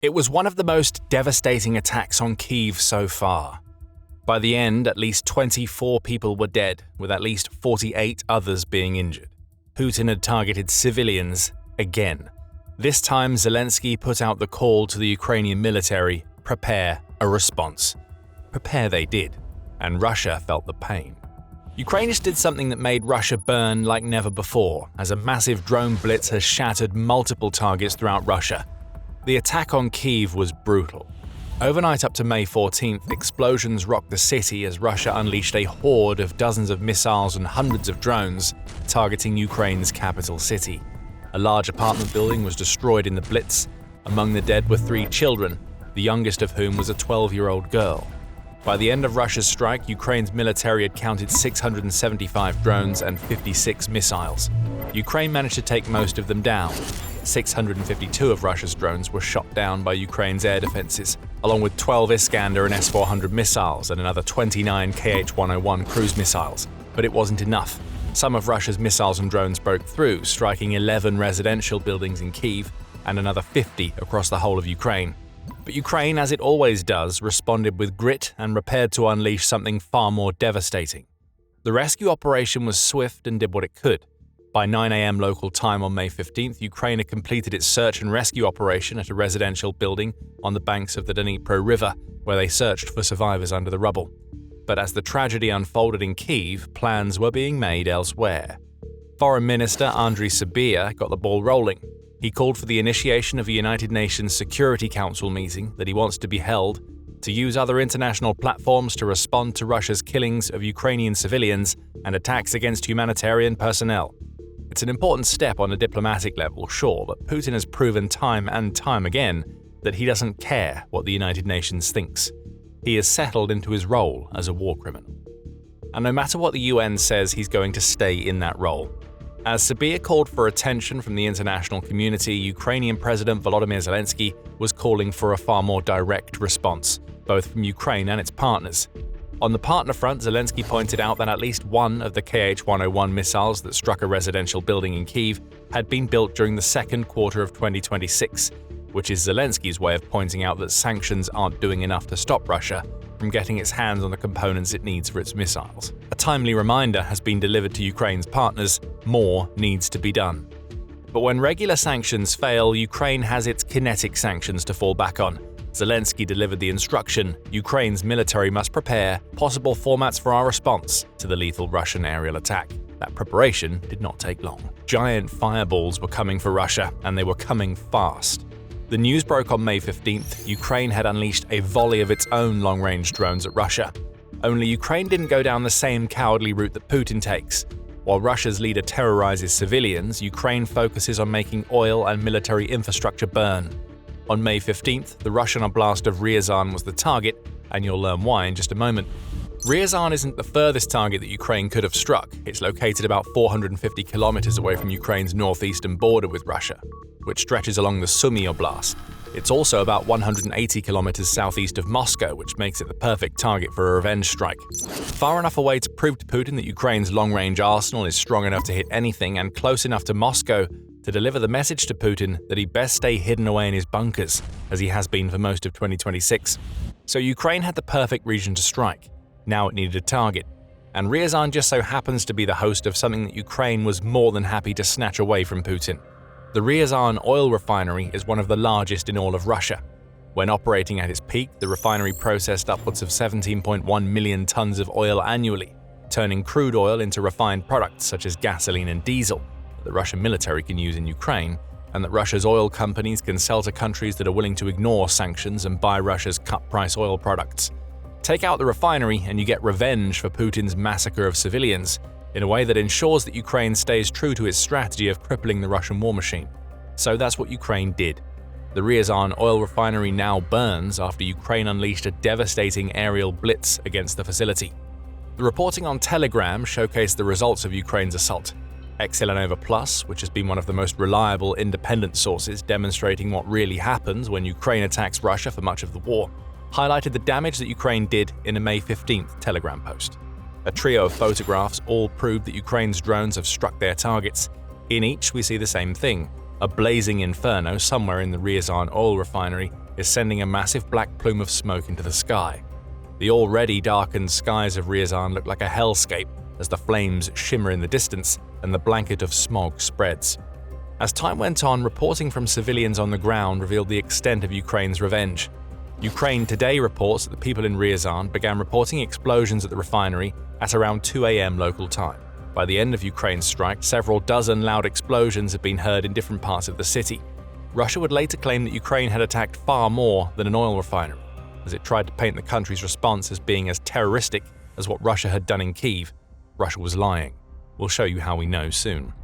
It was one of the most devastating attacks on Kyiv so far. By the end, at least 24 people were dead, with at least 48 others being injured. Putin had targeted civilians again. This time, Zelensky put out the call to the Ukrainian military, prepare a response. Prepare they did, and Russia felt the pain. Ukrainians did something that made Russia burn like never before, as a massive drone blitz has shattered multiple targets throughout Russia. The attack on Kyiv was brutal. Overnight up to May 14th, explosions rocked the city as Russia unleashed a horde of dozens of missiles and hundreds of drones targeting Ukraine's capital city. A large apartment building was destroyed in the blitz. Among the dead were 3 children, the youngest of whom was a 12-year-old girl. By the end of Russia's strike, Ukraine's military had counted 675 drones and 56 missiles. Ukraine managed to take most of them down. 652 of Russia's drones were shot down by Ukraine's air defenses, along with 12 Iskander and S-400 missiles and another 29 Kh-101 cruise missiles. But it wasn't enough. Some of Russia's missiles and drones broke through, striking 11 residential buildings in Kyiv and another 50 across the whole of Ukraine. But Ukraine, as it always does, responded with grit and prepared to unleash something far more devastating. The rescue operation was swift and did what it could. By 9 a.m. local time on May 15th, Ukraine had completed its search and rescue operation at a residential building on the banks of the Dnipro River, where they searched for survivors under the rubble. But as the tragedy unfolded in Kyiv, plans were being made elsewhere. Foreign Minister Andriy Sybiha got the ball rolling. He called for the initiation of a United Nations Security Council meeting that he wants to be held to use other international platforms to respond to Russia's killings of Ukrainian civilians and attacks against humanitarian personnel. It's an important step on a diplomatic level, sure, but Putin has proven time and time again that he doesn't care what the United Nations thinks. He has settled into his role as a war criminal. And no matter what the UN says, he's going to stay in that role. As Sybiha called for attention from the international community, Ukrainian President Volodymyr Zelensky was calling for a far more direct response, both from Ukraine and its partners. On the partner front, Zelensky pointed out that at least one of the Kh-101 missiles that struck a residential building in Kyiv had been built during the second quarter of 2026, which is Zelensky's way of pointing out that sanctions aren't doing enough to stop Russia from getting its hands on the components it needs for its missiles. A timely reminder has been delivered to Ukraine's partners: more needs to be done. But when regular sanctions fail, Ukraine has its kinetic sanctions to fall back on. Zelensky delivered the instruction: Ukraine's military must prepare possible formats for our response to the lethal Russian aerial attack. That preparation did not take long. Giant fireballs were coming for Russia, and they were coming fast. The news broke on May 15th. Ukraine had unleashed a volley of its own long-range drones at Russia. Only Ukraine didn't go down the same cowardly route that Putin takes. While Russia's leader terrorizes civilians, Ukraine focuses on making oil and military infrastructure burn. On May 15th, the Russian oblast of Ryazan was the target, and you'll learn why in just a moment. Ryazan isn't the furthest target that Ukraine could have struck. It's located about 450 kilometers away from Ukraine's northeastern border with Russia, which stretches along the Sumy Oblast. It's also about 180 kilometers southeast of Moscow, which makes it the perfect target for a revenge strike. Far enough away to prove to Putin that Ukraine's long-range arsenal is strong enough to hit anything, and close enough to Moscow to deliver the message to Putin that he best stay hidden away in his bunkers, as he has been for most of 2026. So Ukraine had the perfect region to strike. Now it needed a target. And Ryazan just so happens to be the host of something that Ukraine was more than happy to snatch away from Putin. The Ryazan oil refinery is one of the largest in all of Russia. When operating at its peak, the refinery processed upwards of 17.1 million tons of oil annually, turning crude oil into refined products such as gasoline and diesel that the Russian military can use in Ukraine, and that Russia's oil companies can sell to countries that are willing to ignore sanctions and buy Russia's cut-price oil products. Take out the refinery and you get revenge for Putin's massacre of civilians, in a way that ensures that Ukraine stays true to its strategy of crippling the Russian war machine. So that's what Ukraine did. The Ryazan oil refinery now burns after Ukraine unleashed a devastating aerial blitz against the facility. The reporting on Telegram showcased the results of Ukraine's assault. Xelanova Plus, which has been one of the most reliable independent sources demonstrating what really happens when Ukraine attacks Russia for much of the war, highlighted the damage that Ukraine did in a May 15th Telegram post. A trio of photographs all proved that Ukraine's drones have struck their targets. In each, we see the same thing: a blazing inferno somewhere in the Ryazan oil refinery is sending a massive black plume of smoke into the sky. The already darkened skies of Ryazan look like a hellscape as the flames shimmer in the distance and the blanket of smog spreads. As time went on, reporting from civilians on the ground revealed the extent of Ukraine's revenge. Ukraine Today reports that the people in Ryazan began reporting explosions at the refinery at around 2 a.m. local time. By the end of Ukraine's strike, several dozen loud explosions had been heard in different parts of the city. Russia would later claim that Ukraine had attacked far more than an oil refinery, as it tried to paint the country's response as being as terroristic as what Russia had done in Kyiv. Russia was lying. We'll show you how we know soon.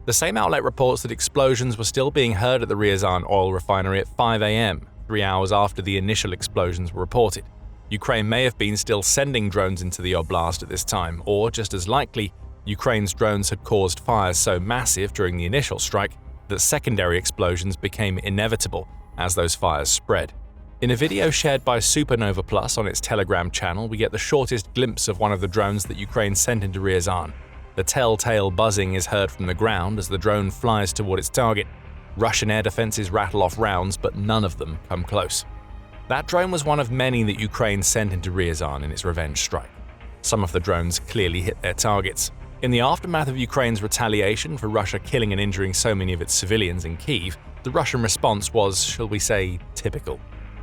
The same outlet reports that explosions were still being heard at the Ryazan oil refinery at 5 a.m., 3 hours after the initial explosions were reported. Ukraine may have been still sending drones into the oblast at this time, or, just as likely, Ukraine's drones had caused fires so massive during the initial strike that secondary explosions became inevitable as those fires spread. In a video shared by Supernova Plus on its Telegram channel, we get the shortest glimpse of one of the drones that Ukraine sent into Ryazan. The telltale buzzing is heard from the ground as the drone flies toward its target. Russian air defenses rattle off rounds, but none of them come close. That drone was one of many that Ukraine sent into Ryazan in its revenge strike. Some of the drones clearly hit their targets. In the aftermath of Ukraine's retaliation for Russia killing and injuring so many of its civilians in Kyiv, the Russian response was, shall we say, typical.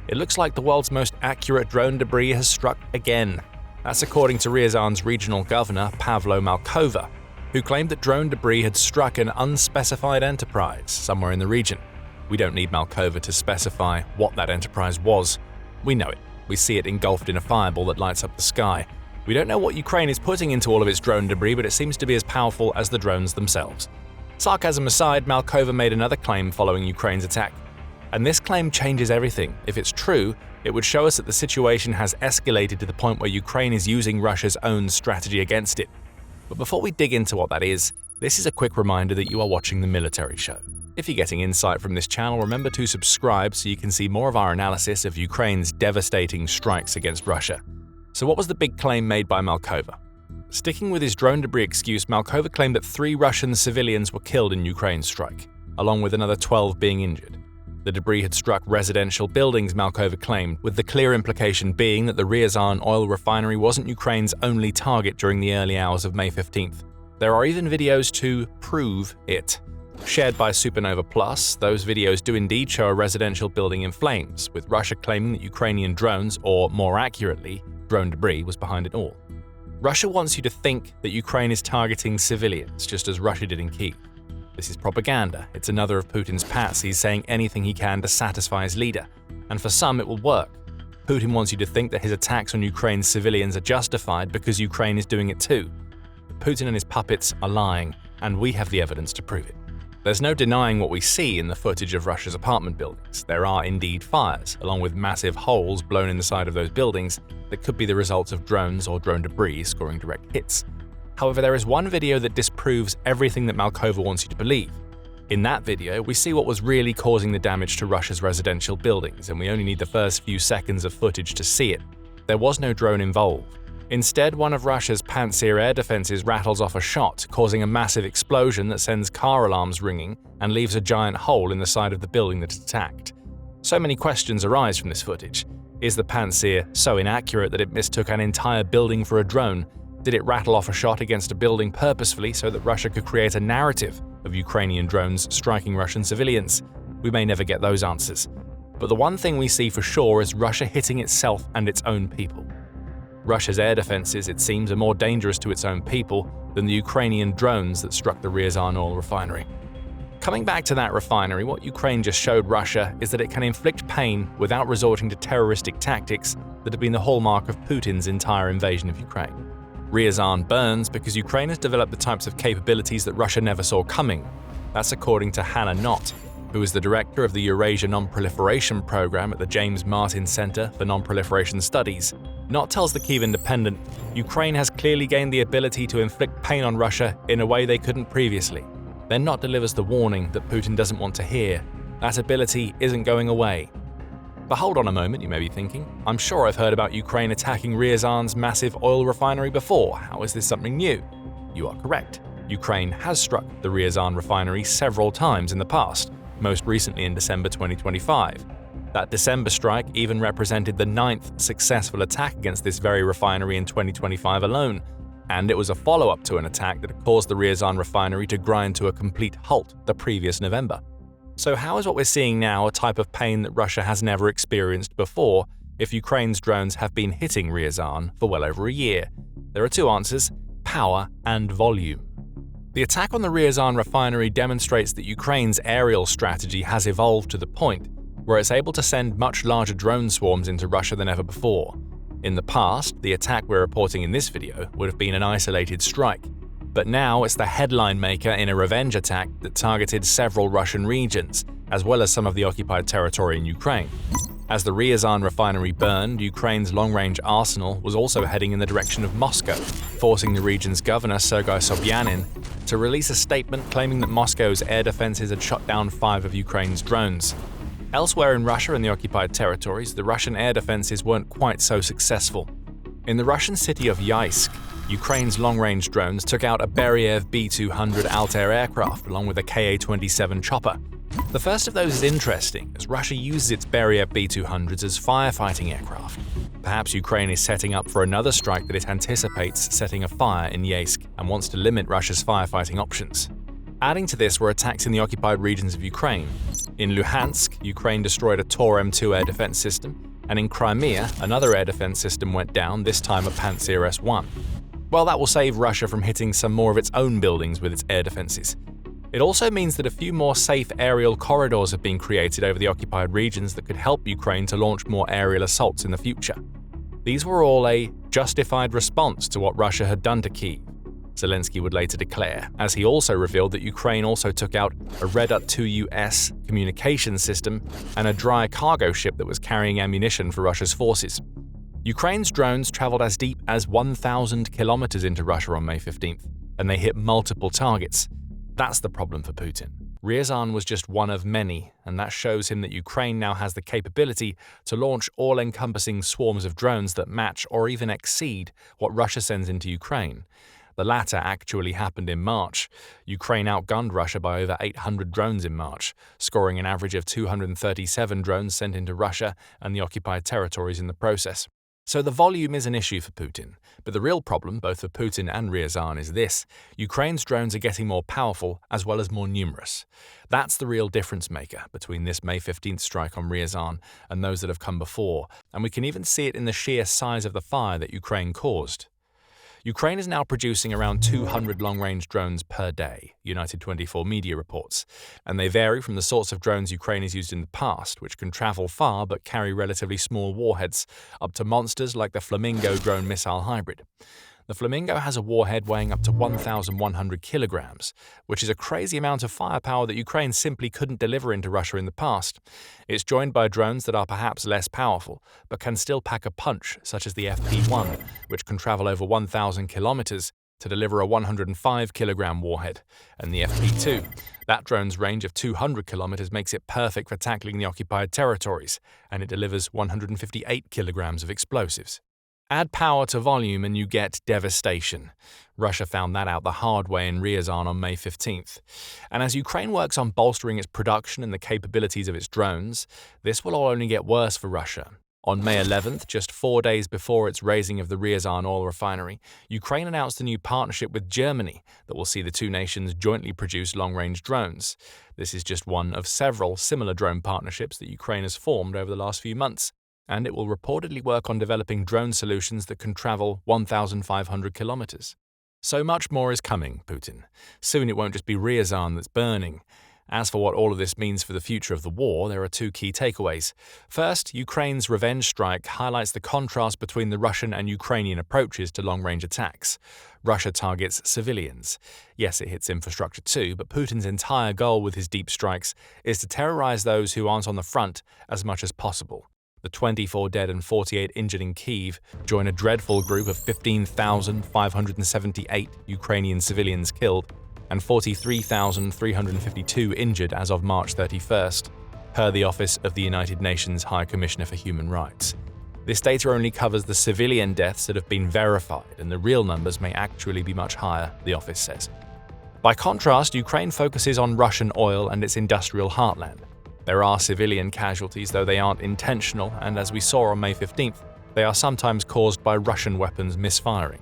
It looks like the world's most accurate drone debris has struck again. That's according to Ryazan's regional governor, Pavlo Malkova, who claimed that drone debris had struck an unspecified enterprise somewhere in the region. We don't need Malkova to specify what that enterprise was. We know it. We see it engulfed in a fireball that lights up the sky. We don't know what Ukraine is putting into all of its drone debris, but it seems to be as powerful as the drones themselves. Sarcasm aside, Malkova made another claim following Ukraine's attack. And this claim changes everything. If it's true, it would show us that the situation has escalated to the point where Ukraine is using Russia's own strategy against it. But before we dig into what that is, this is a quick reminder that you are watching The Military Show. If you're getting insight from this channel, remember to subscribe so you can see more of our analysis of Ukraine's devastating strikes against Russia. So what was the big claim made by Malkova? Sticking with his drone debris excuse, Malkova claimed that 3 Russian civilians were killed in Ukraine's strike, along with another 12 being injured. The debris had struck residential buildings, Malkova claimed, with the clear implication being that the Ryazan oil refinery wasn't Ukraine's only target during the early hours of May 15th. There are even videos to prove it. Shared by Supernova Plus, those videos do indeed show a residential building in flames, with Russia claiming that Ukrainian drones, or more accurately, drone debris, was behind it all. Russia wants you to think that Ukraine is targeting civilians, just as Russia did in Kyiv. This is propaganda. It's another of Putin's patsies saying anything he can to satisfy his leader. And for some, it will work. Putin wants you to think that his attacks on Ukraine's civilians are justified because Ukraine is doing it too. But Putin and his puppets are lying, and we have the evidence to prove it. There's no denying what we see in the footage of Russia's apartment buildings. There are indeed fires, along with massive holes blown in the side of those buildings that could be the result of drones or drone debris scoring direct hits. However, there is one video that disproves everything that Malkova wants you to believe. In that video, we see what was really causing the damage to Russia's residential buildings, and we only need the first few seconds of footage to see it. There was no drone involved. Instead, one of Russia's Pantsir air defenses rattles off a shot, causing a massive explosion that sends car alarms ringing and leaves a giant hole in the side of the building that it attacked. So many questions arise from this footage. Is the Pantsir so inaccurate that it mistook an entire building for a drone? Did it rattle off a shot against a building purposefully so that Russia could create a narrative of Ukrainian drones striking Russian civilians? We may never get those answers. But the one thing we see for sure is Russia hitting itself and its own people. Russia's air defenses, it seems, are more dangerous to its own people than the Ukrainian drones that struck the Ryazan oil refinery. Coming back to that refinery, what Ukraine just showed Russia is that it can inflict pain without resorting to terroristic tactics that have been the hallmark of Putin's entire invasion of Ukraine. Ryazan burns because Ukraine has developed the types of capabilities that Russia never saw coming. That's according to Hannah Knott, who is the director of the Eurasia Non-Proliferation Program at the James Martin Center for Non-Proliferation Studies. Knott tells the Kyiv Independent, Ukraine has clearly gained the ability to inflict pain on Russia in a way they couldn't previously. Then Knott delivers the warning that Putin doesn't want to hear. That ability isn't going away. But hold on a moment, you may be thinking. I'm sure I've heard about Ukraine attacking Ryazan's massive oil refinery before. How is this something new? You are correct. Ukraine has struck the Ryazan refinery several times in the past, most recently in December 2025. That December strike even represented the 9th successful attack against this very refinery in 2025 alone, and it was a follow-up to an attack that caused the Ryazan refinery to grind to a complete halt the previous November. So how is what we're seeing now a type of pain that Russia has never experienced before if Ukraine's drones have been hitting Ryazan for well over a year? There are two answers: power and volume. The attack on the Ryazan refinery demonstrates that Ukraine's aerial strategy has evolved to the point where it's able to send much larger drone swarms into Russia than ever before. In the past, the attack we're reporting in this video would have been an isolated strike, but now it's the headline maker in a revenge attack that targeted several Russian regions, as well as some of the occupied territory in Ukraine. As the Ryazan refinery burned, Ukraine's long-range arsenal was also heading in the direction of Moscow, forcing the region's governor Sergei Sobyanin to release a statement claiming that Moscow's air defenses had shot down 5 of Ukraine's drones. Elsewhere in Russia and the occupied territories, the Russian air defenses weren't quite so successful. In the Russian city of Yeisk, Ukraine's long-range drones took out a Beriev B-200 Altair aircraft along with a Ka-27 chopper. The first of those is interesting, as Russia uses its Beriev B-200s as firefighting aircraft. Perhaps Ukraine is setting up for another strike that it anticipates setting a fire in Yeisk and wants to limit Russia's firefighting options. Adding to this were attacks in the occupied regions of Ukraine. In Luhansk, Ukraine destroyed a Tor M2 air defense system, and in Crimea, another air defense system went down, this time a Pantsir S-1. Well, that will save Russia from hitting some more of its own buildings with its air defenses. It also means that a few more safe aerial corridors have been created over the occupied regions that could help Ukraine to launch more aerial assaults in the future. These were all a justified response to what Russia had done to Kyiv, Zelensky would later declare, as he also revealed that Ukraine also took out a Redut-2US communication system and a dry cargo ship that was carrying ammunition for Russia's forces. Ukraine's drones traveled as deep as 1,000 kilometers into Russia on May 15th, and they hit multiple targets. That's the problem for Putin. Ryazan was just one of many, and that shows him that Ukraine now has the capability to launch all-encompassing swarms of drones that match or even exceed what Russia sends into Ukraine. The latter actually happened in March. Ukraine outgunned Russia by over 800 drones in March, scoring an average of 237 drones sent into Russia and the occupied territories in the process. So the volume is an issue for Putin, but the real problem, both for Putin and Ryazan, is this: Ukraine's drones are getting more powerful as well as more numerous. That's the real difference maker between this May 15th strike on Ryazan and those that have come before, and we can even see it in the sheer size of the fire that Ukraine caused. Ukraine is now producing around 200 long-range drones per day, United 24 media reports, and they vary from the sorts of drones Ukraine has used in the past, which can travel far but carry relatively small warheads, up to monsters like the Flamingo drone missile hybrid. The Flamingo has a warhead weighing up to 1,100 kilograms, which is a crazy amount of firepower that Ukraine simply couldn't deliver into Russia in the past. It's joined by drones that are perhaps less powerful, but can still pack a punch, such as the FP-1, which can travel over 1,000 kilometers to deliver a 105-kilogram warhead, and the FP-2. That drone's range of 200 kilometers makes it perfect for tackling the occupied territories, and it delivers 158 kilograms of explosives. Add power to volume and you get devastation. Russia found that out the hard way in Ryazan on May 15th. And as Ukraine works on bolstering its production and the capabilities of its drones, this will all only get worse for Russia. On May 11th, just 4 days before its raising of the Ryazan oil refinery, Ukraine announced a new partnership with Germany that will see the two nations jointly produce long-range drones. This is just one of several similar drone partnerships that Ukraine has formed over the last few months, and it will reportedly work on developing drone solutions that can travel 1,500 kilometers. So much more is coming, Putin. Soon it won't just be Ryazan that's burning. As for what all of this means for the future of the war, there are two key takeaways. First, Ukraine's revenge strike highlights the contrast between the Russian and Ukrainian approaches to long-range attacks. Russia targets civilians. Yes, it hits infrastructure too, but Putin's entire goal with his deep strikes is to terrorize those who aren't on the front as much as possible. The 24 dead and 48 injured in Kyiv join a dreadful group of 15,578 Ukrainian civilians killed and 43,352 injured as of March 31st, per the Office of the United Nations High Commissioner for Human Rights. This data only covers the civilian deaths that have been verified, and the real numbers may actually be much higher, the office says. By contrast, Ukraine focuses on Russian oil and its industrial heartland. There are civilian casualties, though they aren't intentional, and as we saw on May 15th, they are sometimes caused by Russian weapons misfiring.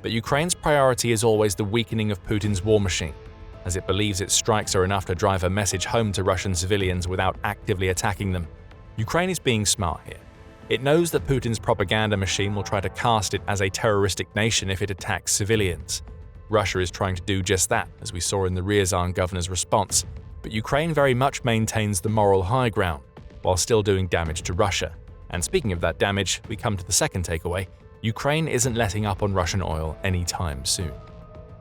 But Ukraine's priority is always the weakening of Putin's war machine, as it believes its strikes are enough to drive a message home to Russian civilians without actively attacking them. Ukraine is being smart here. It knows that Putin's propaganda machine will try to cast it as a terroristic nation if it attacks civilians. Russia is trying to do just that, as we saw in the Ryazan governor's response, but Ukraine very much maintains the moral high ground, while still doing damage to Russia. And speaking of that damage, we come to the second takeaway: Ukraine isn't letting up on Russian oil anytime soon.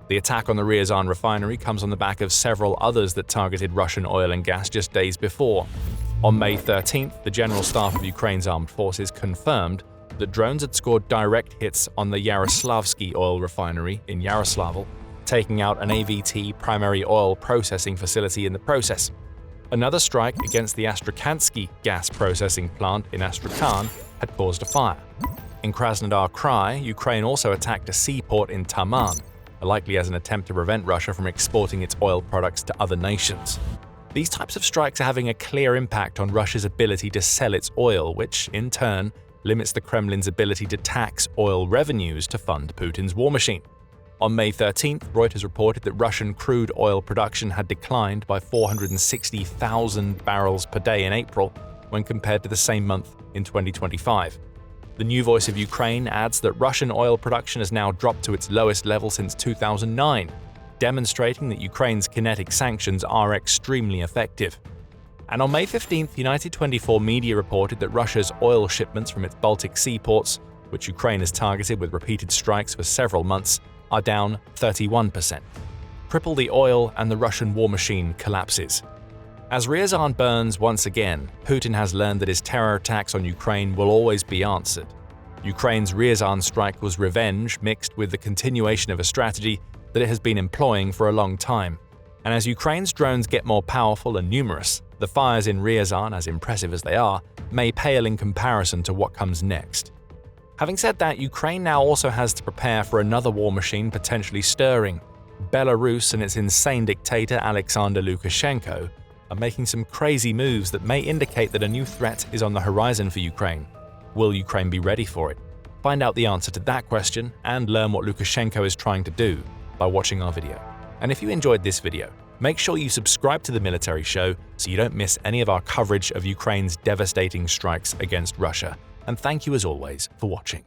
The attack on the Ryazan refinery comes on the back of several others that targeted Russian oil and gas just days before. On May 13th, the General Staff of Ukraine's armed forces confirmed that drones had scored direct hits on the Yaroslavsky oil refinery in Yaroslavl, taking out an AVT primary oil processing facility in the process. Another strike against the Astrakhansky gas processing plant in Astrakhan had caused a fire. In Krasnodar Krai, Ukraine also attacked a seaport in Taman, likely as an attempt to prevent Russia from exporting its oil products to other nations. These types of strikes are having a clear impact on Russia's ability to sell its oil, which, in turn, limits the Kremlin's ability to tax oil revenues to fund Putin's war machine. On May 13th, Reuters reported that Russian crude oil production had declined by 460,000 barrels per day in April when compared to the same month in 2025. The New Voice of Ukraine adds that Russian oil production has now dropped to its lowest level since 2009, demonstrating that Ukraine's kinetic sanctions are extremely effective. And on May 15th, United 24 media reported that Russia's oil shipments from its Baltic seaports, which Ukraine has targeted with repeated strikes for several months, are down 31%. Cripple the oil and the Russian war machine collapses. As Ryazan burns once again, Putin has learned that his terror attacks on Ukraine will always be answered. Ukraine's Ryazan strike was revenge mixed with the continuation of a strategy that it has been employing for a long time. And as Ukraine's drones get more powerful and numerous, the fires in Ryazan, as impressive as they are, may pale in comparison to what comes next. Having said that, Ukraine now also has to prepare for another war machine potentially stirring. Belarus and its insane dictator Alexander Lukashenko are making some crazy moves that may indicate that a new threat is on the horizon for Ukraine. Will Ukraine be ready for it? Find out the answer to that question and learn what Lukashenko is trying to do by watching our video. And if you enjoyed this video, make sure you subscribe to The Military Show so you don't miss any of our coverage of Ukraine's devastating strikes against Russia. And thank you as always for watching.